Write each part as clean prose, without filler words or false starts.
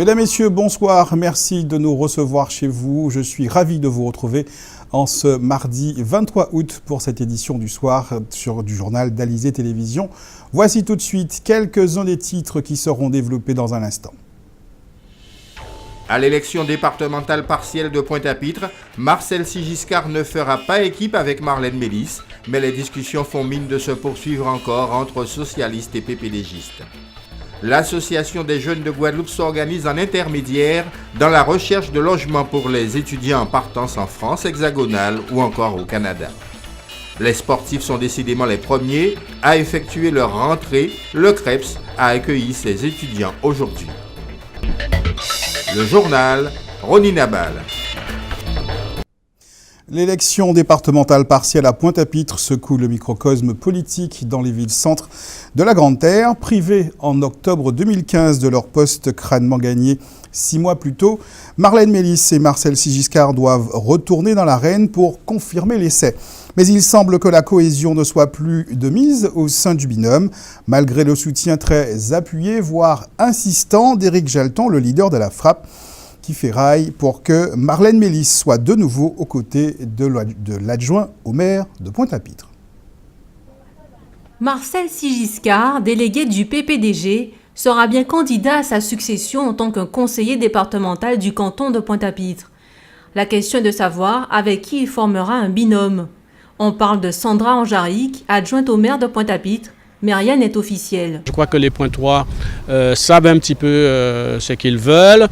Mesdames, Messieurs, bonsoir. Merci de nous recevoir chez vous. Je suis ravi de vous retrouver en ce mardi 23 août pour cette édition du soir du journal d'Alizé Télévision. Voici tout de suite quelques-uns des titres qui seront développés dans un instant. À l'élection départementale partielle de Pointe-à-Pitre, Marcel Sigiscard ne fera pas équipe avec Marlène Mélis, mais les discussions font mine de se poursuivre encore entre socialistes et PPDgistes. L'Association des jeunes de Guadeloupe s'organise en intermédiaire dans la recherche de logements pour les étudiants en partance en France hexagonale ou encore au Canada. Les sportifs sont décidément les premiers à effectuer leur rentrée. Le CREPS a accueilli ses étudiants aujourd'hui. Le journal, Ronnie Nabal. L'élection départementale partielle à Pointe-à-Pitre secoue le microcosme politique dans les villes-centres de la Grande Terre. Privés en octobre 2015 de leur poste crânement gagné 6 mois plus tôt, Marlène Mélis et Marcel Sigiscard doivent retourner dans l'arène pour confirmer l'essai. Mais il semble que la cohésion ne soit plus de mise au sein du binôme, malgré le soutien très appuyé, voire insistant d'Éric Jalton, le leader de la frappe, qui ferraille pour que Marlène Mélis soit de nouveau aux côtés de l'adjoint au maire de Pointe-à-Pitre. Marcel Sigiscard, délégué du PPDG, sera bien candidat à sa succession en tant que conseiller départemental du canton de Pointe-à-Pitre. La question est de savoir avec qui il formera un binôme. On parle de Sandra Anjaric, adjointe au maire de Pointe-à-Pitre, mais rien n'est officiel. Je crois que les Pointois savent un petit peu ce qu'ils veulent.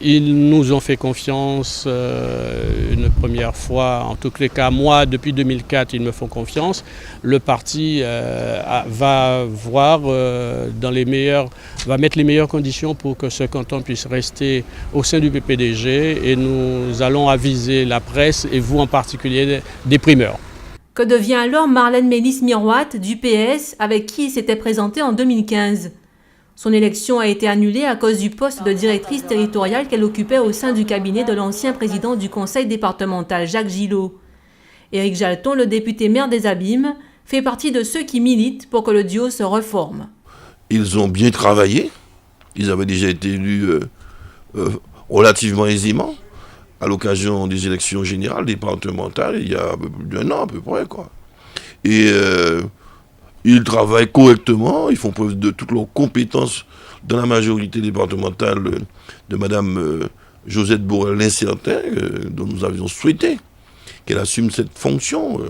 Ils nous ont fait confiance une première fois, en tous les cas moi depuis 2004 ils me font confiance. Le parti va mettre les meilleures conditions pour que ce canton puisse rester au sein du PPDG et nous allons aviser la presse et vous en particulier des primeurs. Que devient alors Marlène Mélis-Miroite du PS avec qui il s'était présenté en 2015 ? Son élection a été annulée à cause du poste de directrice territoriale qu'elle occupait au sein du cabinet de l'ancien président du conseil départemental, Jacques Gillot. Éric Jalton, le député maire des Abîmes, fait partie de ceux qui militent pour que le duo se reforme. Ils ont bien travaillé. Ils avaient déjà été élus relativement aisément à l'occasion des élections générales départementales il y a un peu plus d'un an à peu près, quoi. Et ils travaillent correctement, ils font preuve de toutes leurs compétences dans la majorité départementale de Mme Josette Borel-Lincertin, dont nous avions souhaité qu'elle assume cette fonction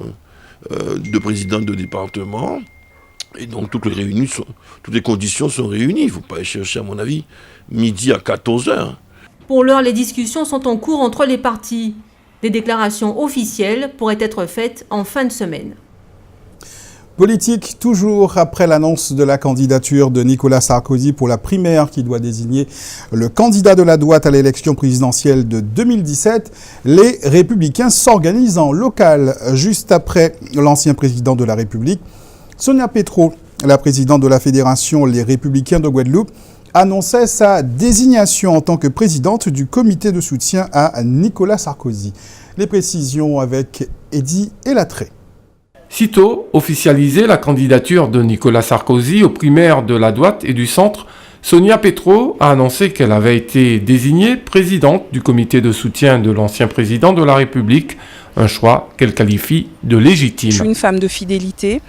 de présidente de département. Et donc toutes les conditions sont réunies. Il ne faut pas aller chercher, à mon avis, midi à 14h. Pour l'heure, les discussions sont en cours entre les partis. Des déclarations officielles pourraient être faites en fin de semaine. Politique, toujours après l'annonce de la candidature de Nicolas Sarkozy pour la primaire qui doit désigner le candidat de la droite à l'élection présidentielle de 2017, les Républicains s'organisent en local. Juste après l'ancien président de la République, Sonia Petro, la présidente de la Fédération Les Républicains de Guadeloupe, annonçait sa désignation en tant que présidente du comité de soutien à Nicolas Sarkozy. Les précisions avec Eddy Elatré. Sitôt officialisé la candidature de Nicolas Sarkozy aux primaires de la droite et du centre, Sonia Petro a annoncé qu'elle avait été désignée présidente du comité de soutien de l'ancien président de la République, un choix qu'elle qualifie de légitime. Je suis une femme de fidélité.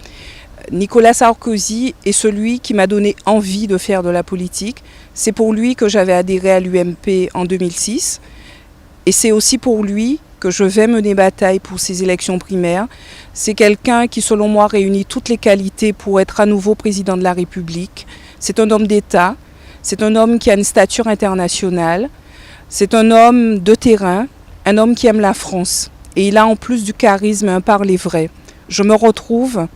Nicolas Sarkozy est celui qui m'a donné envie de faire de la politique. C'est pour lui que j'avais adhéré à l'UMP en 2006 et c'est aussi pour lui que je vais mener bataille pour ces élections primaires. C'est quelqu'un qui, selon moi, réunit toutes les qualités pour être à nouveau président de la République. C'est un homme d'État, c'est un homme qui a une stature internationale, c'est un homme de terrain, un homme qui aime la France. Et il a en plus du charisme un parler vrai. Je me retrouve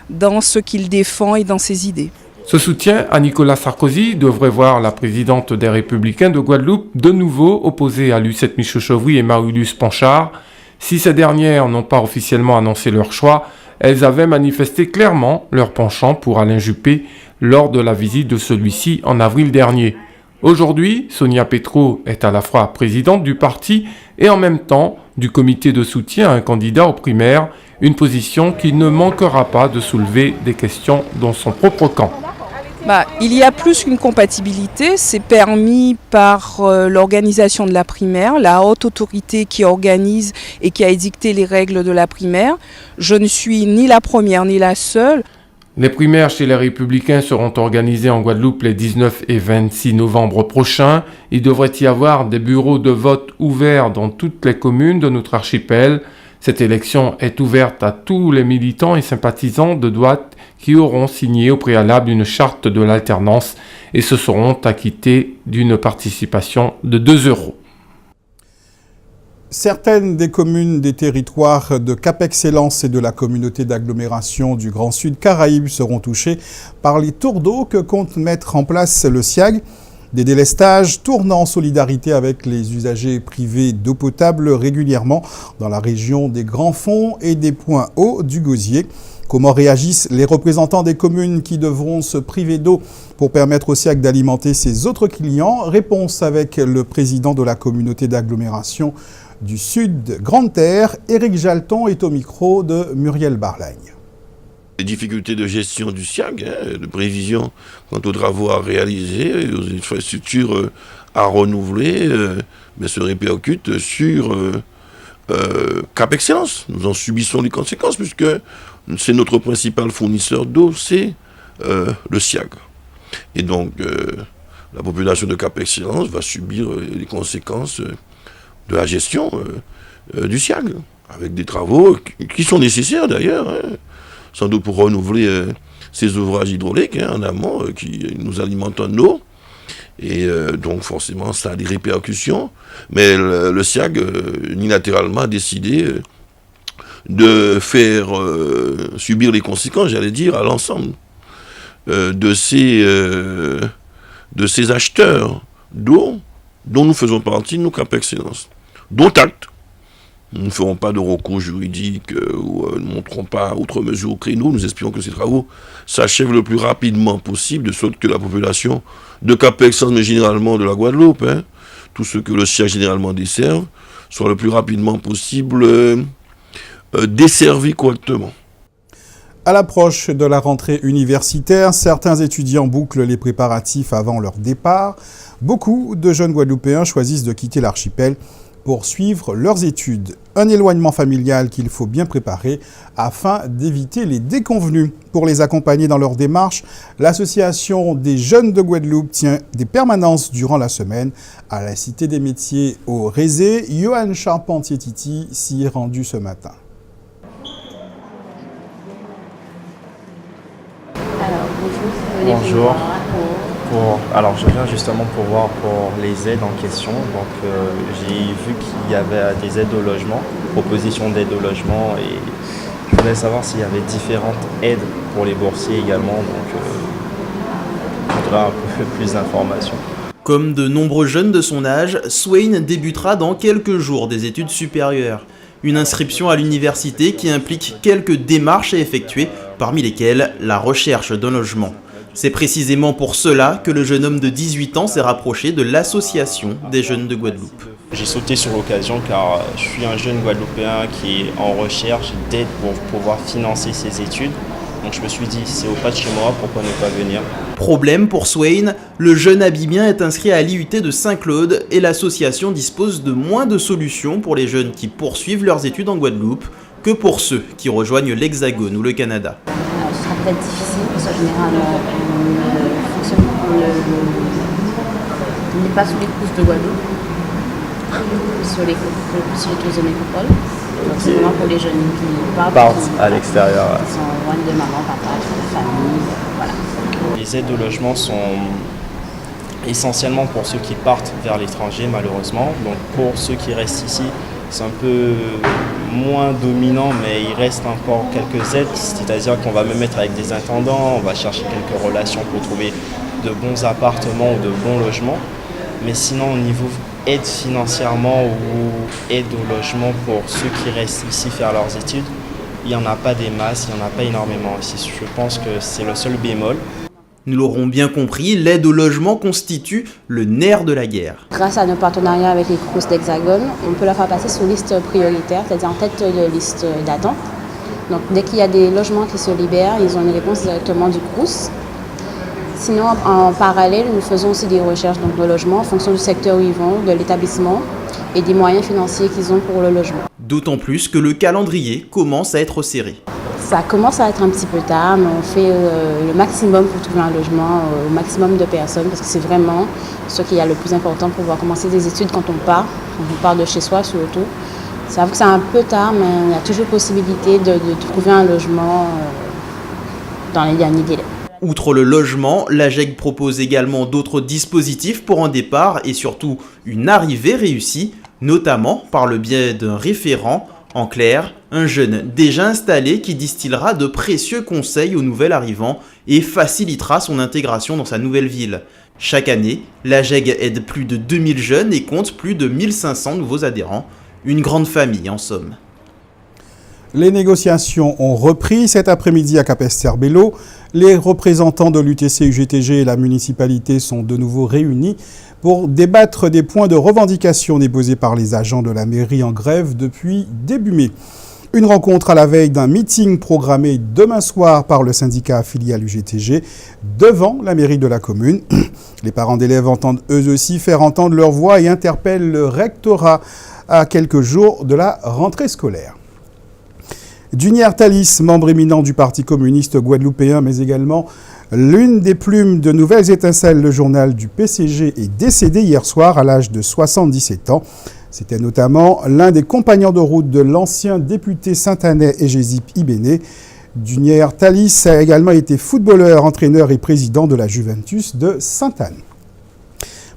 dans ce qu'il défend et dans ses idées. Ce soutien à Nicolas Sarkozy devrait voir la présidente des Républicains de Guadeloupe de nouveau opposée à Lucette Michaud-Chevry et Marie-Luce Panchard. Si ces dernières n'ont pas officiellement annoncé leur choix, elles avaient manifesté clairement leur penchant pour Alain Juppé lors de la visite de celui-ci en avril dernier. Aujourd'hui, Sonia Petro est à la fois présidente du parti et en même temps du comité de soutien à un candidat aux primaires, une position qui ne manquera pas de soulever des questions dans son propre camp. Il y a plus qu'une compatibilité, c'est permis par l'organisation de la primaire, la haute autorité qui organise et qui a édicté les règles de la primaire. Je ne suis ni la première ni la seule. Les primaires chez les Républicains seront organisées en Guadeloupe les 19 et 26 novembre prochains. Il devrait y avoir des bureaux de vote ouverts dans toutes les communes de notre archipel. Cette élection est ouverte à tous les militants et sympathisants de droite qui auront signé au préalable une charte de l'alternance et se seront acquittés d'une participation de 2 €. Certaines des communes des territoires de Cap-Excellence et de la communauté d'agglomération du Grand Sud Caraïbes seront touchées par les tours d'eau que compte mettre en place le SIAG. Des délestages tournant en solidarité avec les usagers privés d'eau potable régulièrement dans la région des Grands Fonds et des points hauts du Gosier. Comment réagissent les représentants des communes qui devront se priver d'eau pour permettre au SIAG d'alimenter ses autres clients? Réponse avec le président de la communauté d'agglomération du Sud Grande Terre, Éric Jalton, est au micro de Muriel Barlagne. Les difficultés de gestion du SIAG, de prévision quant aux travaux à réaliser, aux infrastructures à renouveler, se répercutent sur Cap-Excellence. Nous en subissons les conséquences puisque c'est notre principal fournisseur d'eau, c'est le SIAG. Et donc la population de Cap-Excellence va subir les conséquences de la gestion du SIAG, avec des travaux qui sont nécessaires d'ailleurs, sans doute pour renouveler ces ouvrages hydrauliques en amont qui nous alimentent en eau. Et donc forcément ça a des répercussions. Mais le SIAG unilatéralement a décidé de faire subir les conséquences, j'allais dire, à l'ensemble de ces acheteurs d'eau dont nous faisons partie, nous, Cap-Excellence. Dont acte. Nous ne ferons pas de recours juridique ou ne monterons pas outre mesure au créneau. Nous espérons que ces travaux s'achèvent le plus rapidement possible, de sorte que la population de Cap-Excellence, mais généralement de la Guadeloupe, tout ce que le SIAG généralement desserve, soit le plus rapidement possible desservi correctement. À l'approche de la rentrée universitaire, certains étudiants bouclent les préparatifs avant leur départ. Beaucoup de jeunes Guadeloupéens choisissent de quitter l'archipel pour suivre leurs études. Un éloignement familial qu'il faut bien préparer afin d'éviter les déconvenues. Pour les accompagner dans leur démarche, l'association des jeunes de Guadeloupe tient des permanences durant la semaine à la Cité des Métiers au Rézé. Johan Charpentier-Titi s'y est rendu ce matin. Bonjour. Alors je viens justement pour voir pour les aides en question. Donc j'ai vu qu'il y avait des aides au logement, propositions d'aide au logement, et je voulais savoir s'il y avait différentes aides pour les boursiers également. Donc je voudrais un peu plus d'informations. Comme de nombreux jeunes de son âge, Swain débutera dans quelques jours des études supérieures. Une inscription à l'université qui implique quelques démarches à effectuer, parmi lesquelles la recherche d'un logement. C'est précisément pour cela que le jeune homme de 18 ans s'est rapproché de l'association des jeunes de Guadeloupe. J'ai sauté sur l'occasion car je suis un jeune Guadeloupéen qui est en recherche d'aide pour pouvoir financer ses études. Donc je me suis dit, c'est au pas de chez moi, pourquoi ne pas venir? Problème pour Swain, le jeune Abimien est inscrit à l'IUT de Saint-Claude et l'association dispose de moins de solutions pour les jeunes qui poursuivent leurs études en Guadeloupe que pour ceux qui rejoignent l'Hexagone ou le Canada. Ce sera peut-être difficile parce qu'en général on n'est pas sous les couches de Guadeloupe, sur les tours de métropole. Donc c'est vraiment pour les jeunes qui partent à l'extérieur. Qui sont loin de maman, papa, de famille, voilà. Les aides au logement sont essentiellement pour ceux qui partent vers l'étranger malheureusement. Donc pour ceux qui restent ici, c'est un peu moins dominant, mais il reste encore quelques aides, c'est-à-dire qu'on va me mettre avec des intendants, on va chercher quelques relations pour trouver de bons appartements ou de bons logements. Mais sinon, au niveau aide financièrement ou aide au logement pour ceux qui restent ici faire leurs études, il n'y en a pas des masses, il n'y en a pas énormément ici. Je pense que c'est le seul bémol. Nous l'aurons bien compris, l'aide au logement constitue le nerf de la guerre. Grâce à nos partenariats avec les CROUS d'Hexagone, on peut leur faire passer sur liste prioritaire, c'est-à-dire en tête de liste d'attente. Donc dès qu'il y a des logements qui se libèrent, ils ont une réponse directement du CROUS. Sinon, en parallèle, nous faisons aussi des recherches donc, de logement en fonction du secteur où ils vont, de l'établissement et des moyens financiers qu'ils ont pour le logement. D'autant plus que le calendrier commence à être serré. Ça commence à être un petit peu tard, mais on fait le maximum pour trouver un logement au maximum de personnes parce que c'est vraiment ce qui est le plus important pour pouvoir commencer des études quand on part de chez soi surtout. C'est vrai que c'est un peu tard, mais il y a toujours possibilité de trouver un logement dans les derniers délais. Outre le logement, l'AGEG propose également d'autres dispositifs pour un départ et surtout une arrivée réussie, notamment par le biais d'un référent, en clair, un jeune déjà installé qui distillera de précieux conseils aux nouvel arrivants et facilitera son intégration dans sa nouvelle ville. Chaque année, l'AGEG aide plus de 2000 jeunes et compte plus de 1500 nouveaux adhérents. Une grande famille en somme. Les négociations ont repris cet après-midi à Capesterre-Belle-Eau. Les représentants de l'UTC-UGTG et la municipalité sont de nouveau réunis pour débattre des points de revendication déposés par les agents de la mairie en grève depuis début mai. Une rencontre à la veille d'un meeting programmé demain soir par le syndicat affilié à l'UGTG devant la mairie de la commune. Les parents d'élèves entendent eux aussi faire entendre leur voix et interpellent le rectorat à quelques jours de la rentrée scolaire. Dunière Thalys, membre éminent du Parti communiste guadeloupéen, mais également l'une des plumes de Nouvelles Étincelles, le journal du PCG, est décédée hier soir à l'âge de 77 ans. C'était notamment l'un des compagnons de route de l'ancien député saint-anais Égésip Ibéné. Dunière Thalys a également été footballeur, entraîneur et président de la Juventus de Sainte-Anne.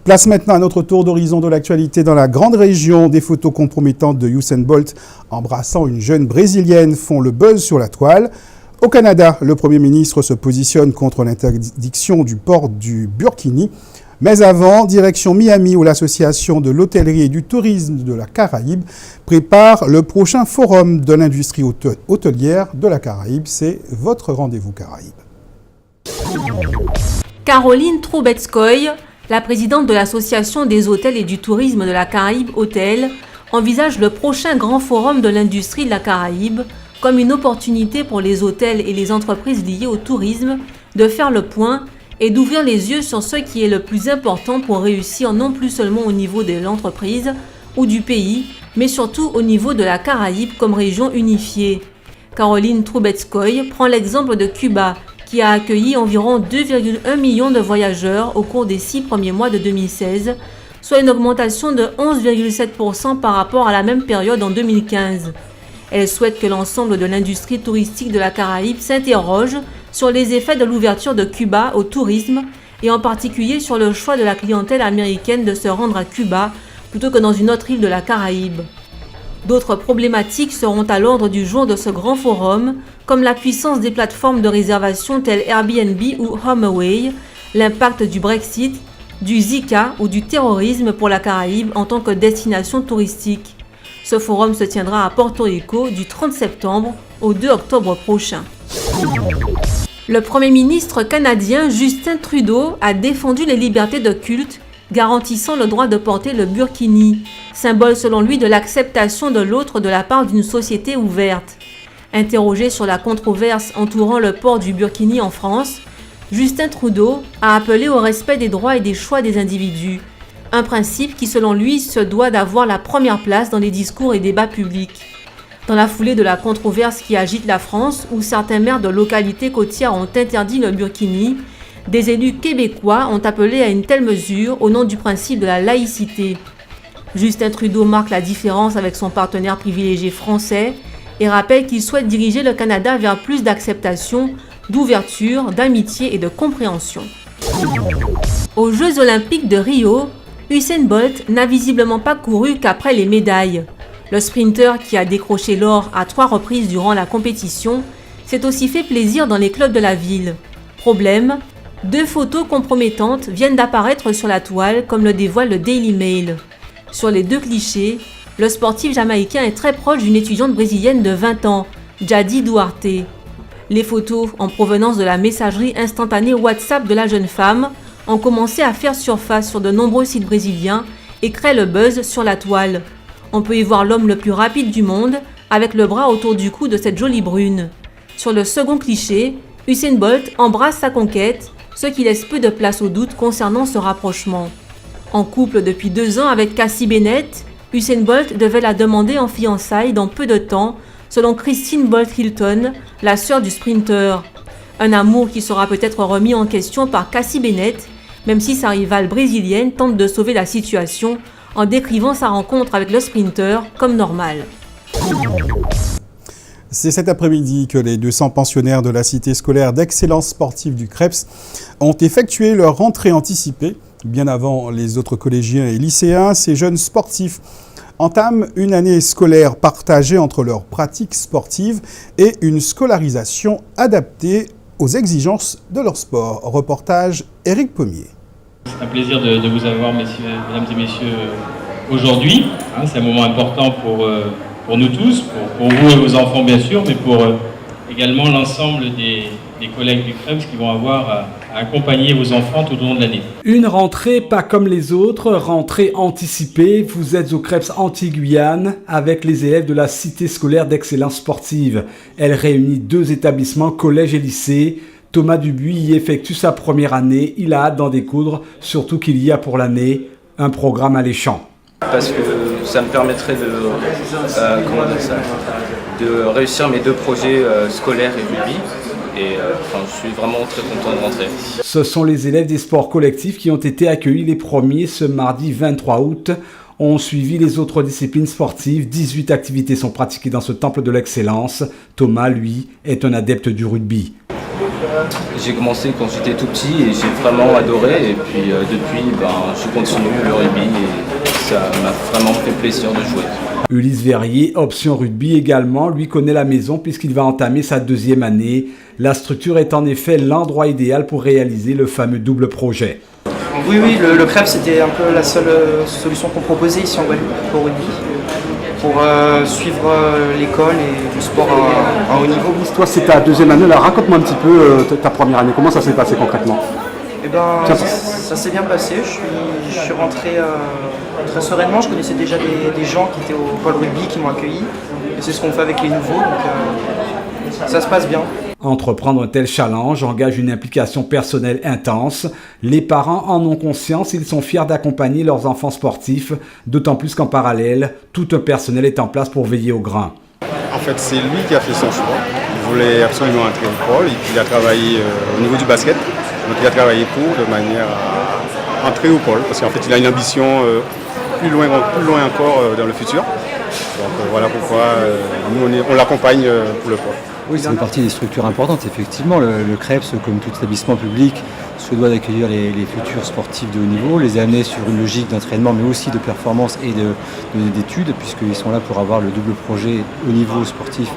Place maintenant à notre tour d'horizon de l'actualité dans la grande région. Des photos compromettantes de Usain Bolt embrassant une jeune brésilienne font le buzz sur la toile. Au Canada, le Premier ministre se positionne contre l'interdiction du port du burkini. Mais avant, direction Miami où l'association de l'hôtellerie et du tourisme de la Caraïbe prépare le prochain forum de l'industrie hôtelière de la Caraïbe. C'est votre rendez-vous Caraïbe. Caroline Troubetskoy, la présidente de l'Association des hôtels et du tourisme de la Caraïbe Hôtel, envisage le prochain grand forum de l'industrie de la Caraïbe comme une opportunité pour les hôtels et les entreprises liées au tourisme de faire le point et d'ouvrir les yeux sur ce qui est le plus important pour réussir non plus seulement au niveau de l'entreprise ou du pays, mais surtout au niveau de la Caraïbe comme région unifiée. Caroline Troubetskoy prend l'exemple de Cuba, qui a accueilli environ 2,1 millions de voyageurs au cours des 6 premiers mois de 2016, soit une augmentation de 11,7% par rapport à la même période en 2015. Elle souhaite que l'ensemble de l'industrie touristique de la Caraïbe s'interroge sur les effets de l'ouverture de Cuba au tourisme et en particulier sur le choix de la clientèle américaine de se rendre à Cuba plutôt que dans une autre île de la Caraïbe. D'autres problématiques seront à l'ordre du jour de ce grand forum, comme la puissance des plateformes de réservation telles Airbnb ou HomeAway, l'impact du Brexit, du Zika ou du terrorisme pour la Caraïbe en tant que destination touristique. Ce forum se tiendra à Porto Rico du 30 septembre au 2 octobre prochain. Le Premier ministre canadien Justin Trudeau a défendu les libertés de culte, garantissant le droit de porter le burkini, symbole selon lui de l'acceptation de l'autre de la part d'une société ouverte. Interrogé sur la controverse entourant le port du burkini en France, Justin Trudeau a appelé au respect des droits et des choix des individus, un principe qui selon lui se doit d'avoir la première place dans les discours et débats publics. Dans la foulée de la controverse qui agite la France, où certains maires de localités côtières ont interdit le burkini, des élus québécois ont appelé à une telle mesure au nom du principe de la laïcité. Justin Trudeau marque la différence avec son partenaire privilégié français et rappelle qu'il souhaite diriger le Canada vers plus d'acceptation, d'ouverture, d'amitié et de compréhension. Aux Jeux Olympiques de Rio, Usain Bolt n'a visiblement pas couru qu'après les médailles. Le sprinter qui a décroché l'or à 3 reprises durant la compétition s'est aussi fait plaisir dans les clubs de la ville. Problème, 2 photos compromettantes viennent d'apparaître sur la toile comme le dévoile le Daily Mail. Sur les 2 clichés, le sportif jamaïcain est très proche d'une étudiante brésilienne de 20 ans, Jadi Duarte. Les photos en provenance de la messagerie instantanée WhatsApp de la jeune femme ont commencé à faire surface sur de nombreux sites brésiliens et créent le buzz sur la toile. On peut y voir l'homme le plus rapide du monde avec le bras autour du cou de cette jolie brune. Sur le second cliché, Usain Bolt embrasse sa conquête ce qui laisse peu de place au doute concernant ce rapprochement. En couple depuis 2 ans avec Cassie Bennett, Usain Bolt devait la demander en fiançailles dans peu de temps, selon Christine Bolt-Hilton, la sœur du sprinter. Un amour qui sera peut-être remis en question par Cassie Bennett, même si sa rivale brésilienne tente de sauver la situation en décrivant sa rencontre avec le sprinter comme normale. C'est cet après-midi que les 200 pensionnaires de la cité scolaire d'excellence sportive du CREPS ont effectué leur rentrée anticipée. Bien avant les autres collégiens et lycéens, ces jeunes sportifs entament une année scolaire partagée entre leurs pratiques sportives et une scolarisation adaptée aux exigences de leur sport. Reportage Éric Pommier. C'est un plaisir de vous avoir, mesdames et messieurs, aujourd'hui. C'est un moment important pour nous tous, pour vous et vos enfants bien sûr, mais pour également l'ensemble des collègues du CREPS qui vont avoir à accompagner vos enfants tout au long de l'année. Une rentrée pas comme les autres, rentrée anticipée. Vous êtes au CREPS Antilles-Guyane avec les élèves de la cité scolaire d'excellence sportive. Elle réunit 2 établissements, collège et lycée. Thomas Dubuis y effectue sa première année. Il a hâte d'en découdre, surtout qu'il y a pour l'année un programme alléchant. Parce que ça me permettrait de réussir mes 2 projets scolaires et rugby. Et je suis vraiment très content de rentrer. Ce sont les élèves des sports collectifs qui ont été accueillis les premiers ce mardi 23 août. On suivi les autres disciplines sportives. 18 activités sont pratiquées dans ce temple de l'excellence. Thomas, lui, est un adepte du rugby. J'ai commencé quand j'étais tout petit et j'ai vraiment adoré. Et puis depuis, je continue le rugby et ça m'a vraiment fait plaisir de jouer. Ulysse Verrier, option rugby également, lui connaît la maison puisqu'il va entamer sa 2e année. La structure est en effet l'endroit idéal pour réaliser le fameux double projet. Oui, le CREPS c'était un peu la seule solution qu'on proposait ici en Guadeloupe pour rugby, pour suivre l'école et le sport à haut niveau. Toi c'est ta 2e année, là raconte-moi un petit peu ta première année, comment ça s'est passé concrètement? Ça s'est bien passé, je suis rentré très sereinement, je connaissais déjà des gens qui étaient au pôle rugby qui m'ont accueilli, et c'est ce qu'on fait avec les nouveaux, donc ça se passe bien. Entreprendre un tel challenge engage une implication personnelle intense. Les parents en ont conscience, ils sont fiers d'accompagner leurs enfants sportifs, d'autant plus qu'en parallèle, tout un personnel est en place pour veiller au grain. En fait, c'est lui qui a fait son choix. Il voulait absolument entrer au pôle et puis il a travaillé au niveau du basket. Donc il a travaillé de manière à entrer au pôle parce qu'en fait il a une ambition plus loin encore dans le futur. Donc voilà pourquoi nous on l'accompagne pour le pôle. Oui, ça fait partie des structures importantes. Effectivement, le CREPS, comme tout établissement public, se doit d'accueillir les futurs sportifs de haut niveau, les amener sur une logique d'entraînement, mais aussi de performance et d'études, puisqu'ils sont là pour avoir le double projet au niveau sportif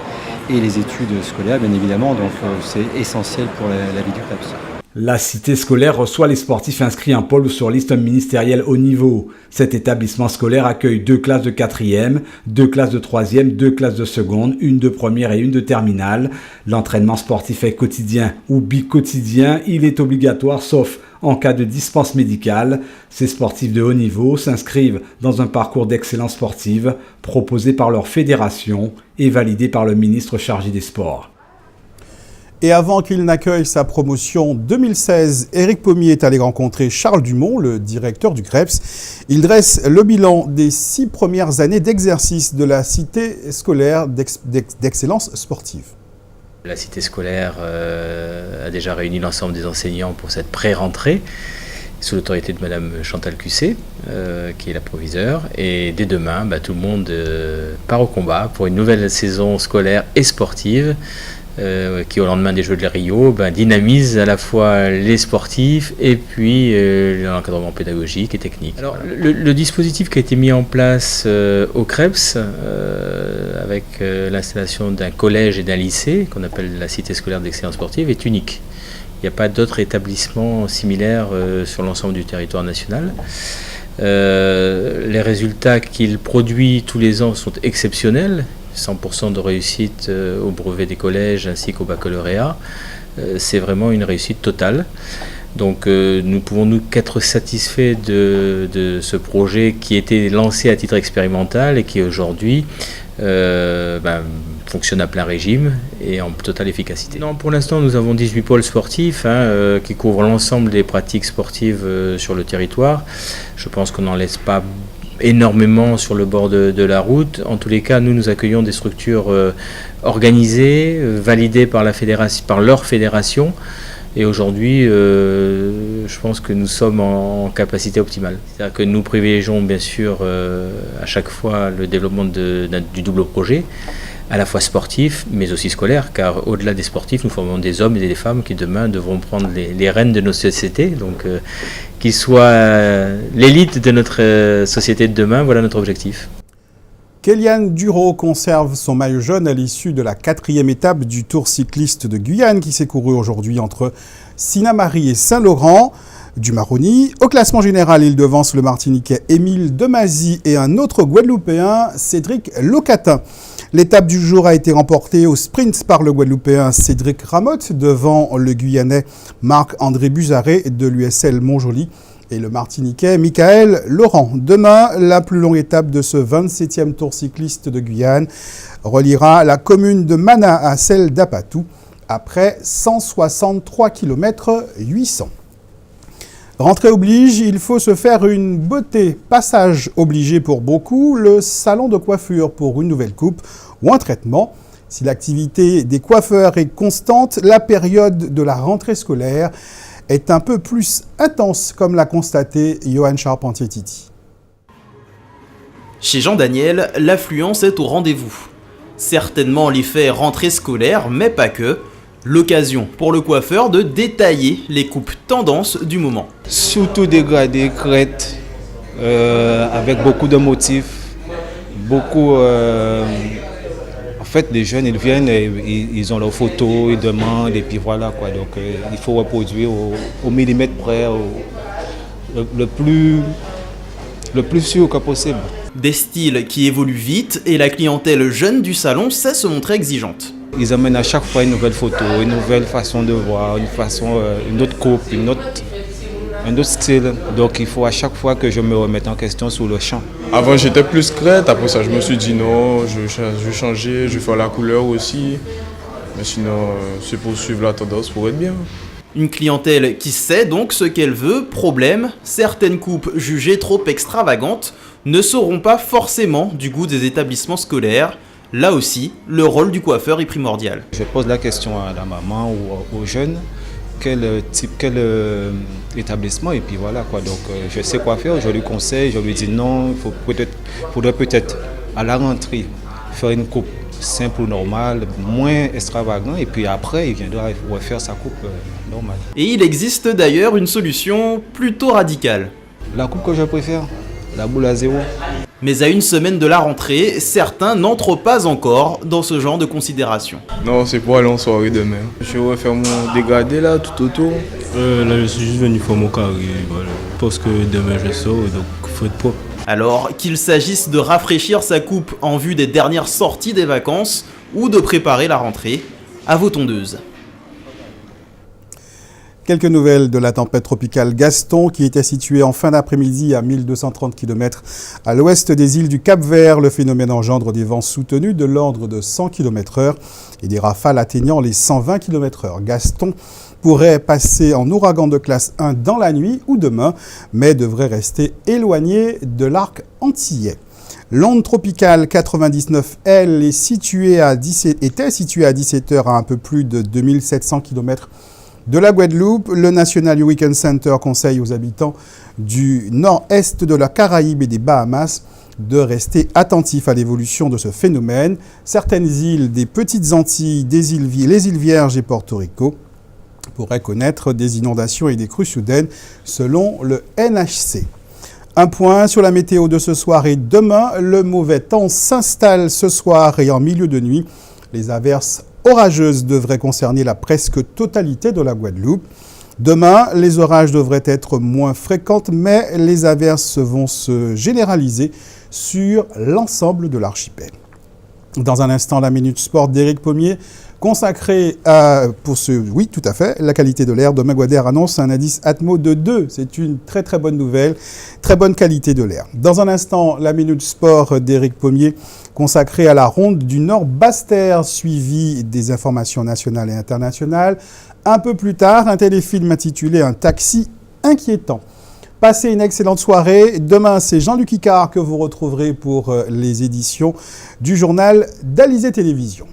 et les études scolaires, bien évidemment. Donc c'est essentiel pour la vie du CREPS. La cité scolaire reçoit les sportifs inscrits en pôle ou sur liste ministérielle haut niveau. Cet établissement scolaire accueille 2 classes de 4e, 2 classes de 3e, 2 classes de seconde, une de première et une de terminale. L'entraînement sportif est quotidien ou bi-quotidien. Il est obligatoire sauf en cas de dispense médicale. Ces sportifs de haut niveau s'inscrivent dans un parcours d'excellence sportive proposé par leur fédération et validé par le ministre chargé des Sports. Et avant qu'il n'accueille sa promotion 2016, Éric Pommier est allé rencontrer Charles Dumont, le directeur du CREPS. Il dresse le bilan des 6 premières années d'exercice de la cité scolaire d'excellence sportive. La cité scolaire a déjà réuni l'ensemble des enseignants pour cette pré-rentrée, sous l'autorité de Madame Chantal Cusset, qui est la proviseure. Et dès demain, tout le monde part au combat pour une nouvelle saison scolaire et sportive, qui au lendemain des Jeux de Rio dynamise à la fois les sportifs et puis l'encadrement pédagogique et technique. Alors, le dispositif qui a été mis en place au CREPS avec l'installation d'un collège et d'un lycée qu'on appelle la cité scolaire d'excellence sportive est unique. Il n'y a pas d'autres établissements similaires sur l'ensemble du territoire national. Les résultats qu'il produit tous les ans sont exceptionnels. 100% de réussite au brevet des collèges ainsi qu'au baccalauréat. C'est vraiment une réussite totale. Donc nous pouvons qu'être satisfaits de ce projet qui était lancé à titre expérimental et qui aujourd'hui fonctionne à plein régime et en totale efficacité. Non, pour l'instant, nous avons 18 pôles sportifs qui couvrent l'ensemble des pratiques sportives sur le territoire. Je pense qu'on n'en laisse pas énormément sur le bord de la route. En tous les cas, nous accueillons des structures organisées, validées par leur fédération. Et aujourd'hui, je pense que nous sommes en capacité optimale. C'est-à-dire que nous privilégions bien sûr à chaque fois le développement du double projet, à la fois sportif, mais aussi scolaire, car au-delà des sportifs, nous formons des hommes et des femmes qui demain devront prendre les rênes de nos sociétés. Donc qu'ils soient l'élite de notre société de demain, voilà notre objectif. Kéliane Duro conserve son maillot jaune à l'issue de la 4e étape du Tour cycliste de Guyane qui s'est couru aujourd'hui entre Sinnamary et Saint-Laurent du Maroni. Au classement général, il devance le Martiniquais Émile Demazy et un autre Guadeloupéen, Cédric Locatin. L'étape du jour a été remportée au sprint par le Guadeloupéen Cédric Ramotte devant le Guyanais Marc-André Buzaré de l'USL Montjoly et le Martiniquais Michael Laurent. Demain, la plus longue étape de ce 27e Tour cycliste de Guyane reliera la commune de Mana à celle d'Apatou après 163 km 800. Rentrée oblige, il faut se faire une beauté. Passage obligé pour beaucoup, le salon de coiffure pour une nouvelle coupe ou un traitement. Si l'activité des coiffeurs est constante, la période de la rentrée scolaire est un peu plus intense, comme l'a constaté Johan Charpentier-Titi. Chez Jean-Daniel, l'affluence est au rendez-vous. Certainement l'effet rentrée scolaire, mais pas que. L'occasion pour le coiffeur de détailler les coupes tendances du moment. Surtout dégradé, crête, avec beaucoup de motifs, beaucoup... En fait, les jeunes, ils viennent, ils ont leurs photos, ils demandent, et puis voilà quoi. Donc, il faut reproduire au millimètre près, le plus sûr que possible. Des styles qui évoluent vite et la clientèle jeune du salon sait se montrer exigeante. Ils amènent à chaque fois une nouvelle photo, une nouvelle façon de voir, une autre coupe, un autre style. Donc il faut à chaque fois que je me remette en question sur le champ. Avant j'étais plus crête, après ça je me suis dit non, je vais changer, je vais faire la couleur aussi. Mais sinon, c'est pour suivre la tendance pour être bien. Une clientèle qui sait donc ce qu'elle veut. Problème, certaines coupes jugées trop extravagantes ne seront pas forcément du goût des établissements scolaires. Là aussi, le rôle du coiffeur est primordial. Je pose la question à la maman ou aux jeunes, quel établissement, et puis voilà quoi. Donc je sais quoi faire, je lui conseille, je lui dis non, il faudrait peut-être à la rentrée faire une coupe simple ou normale, moins extravagant, et puis après il viendra refaire sa coupe normale. Et il existe d'ailleurs une solution plutôt radicale. La coupe que je préfère, la boule à zéro. Mais à une semaine de la rentrée, certains n'entrent pas encore dans ce genre de considération. Non, c'est pour aller en soirée demain. Je vais refaire mon dégradé là, tout autour. Là, je suis juste venu faire mon carré, voilà. Parce que demain je sors, donc il faut être propre. Alors qu'il s'agisse de rafraîchir sa coupe en vue des dernières sorties des vacances ou de préparer la rentrée, à vos tondeuses. Quelques nouvelles de la tempête tropicale Gaston qui était située en fin d'après-midi à 1230 km à l'ouest des îles du Cap-Vert. Le phénomène engendre des vents soutenus de l'ordre de 100 km/h et des rafales atteignant les 120 km/h. Gaston pourrait passer en ouragan de classe 1 dans la nuit ou demain, mais devrait rester éloigné de l'arc antillais. L'onde tropicale 99, elle, était située à 17h à un peu plus de 2700 km de la Guadeloupe. Le National Hurricane Center conseille aux habitants du nord-est de la Caraïbe et des Bahamas de rester attentifs à l'évolution de ce phénomène. Certaines îles des Petites Antilles, les îles Vierges et Porto Rico pourraient connaître des inondations et des crues soudaines selon le NHC. Un point sur la météo de ce soir et demain. Le mauvais temps s'installe ce soir et en milieu de nuit. Les averses orageuses devraient concerner la presque totalité de la Guadeloupe. Demain, les orages devraient être moins fréquentes, mais les averses vont se généraliser sur l'ensemble de l'archipel. Dans un instant, la Minute Sport d'Éric Pommier consacré oui, tout à fait, la qualité de l'air. Demain, Guader annonce un indice Atmo de 2. C'est une très très bonne nouvelle, très bonne qualité de l'air. Dans un instant, la Minute Sport d'Éric Pommier, consacrée à la ronde du Nord Basse-Terre, suivi des informations nationales et internationales. Un peu plus tard, un téléfilm intitulé « Un taxi inquiétant ». Passez une excellente soirée. Demain, c'est Jean-Luc Icard que vous retrouverez pour les éditions du journal d'Alizé Télévision.